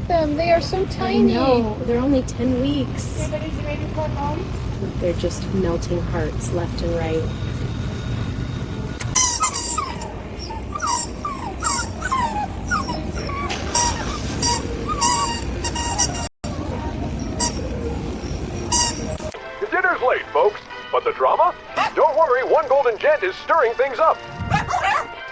at them. They are so tiny. I know. They're only 10 weeks. Everybody's ready for home. They're just melting hearts left and right. The dinner's late, folks. But the drama? Don't worry, one golden gent is stirring things up.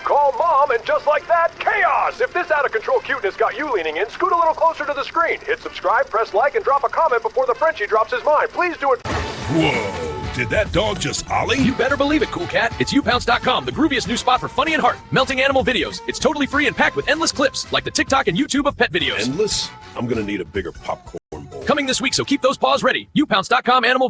Call Mom, and just like that, chaos! If this out-of-control cuteness got you leaning in, scoot a little closer to the screen. Hit subscribe, press like, and drop a comment before the Frenchie drops his mind. Please do it. Whoa, did that dog just ollie? You better believe it, cool cat. It's YouPounce.com, the grooviest new spot for funny and heart melting animal videos. It's totally free and packed with endless clips, like the TikTok and YouTube of pet videos. Endless? I'm gonna need a bigger popcorn bowl. Coming this week, so keep those paws ready. YouPounce.com animal video.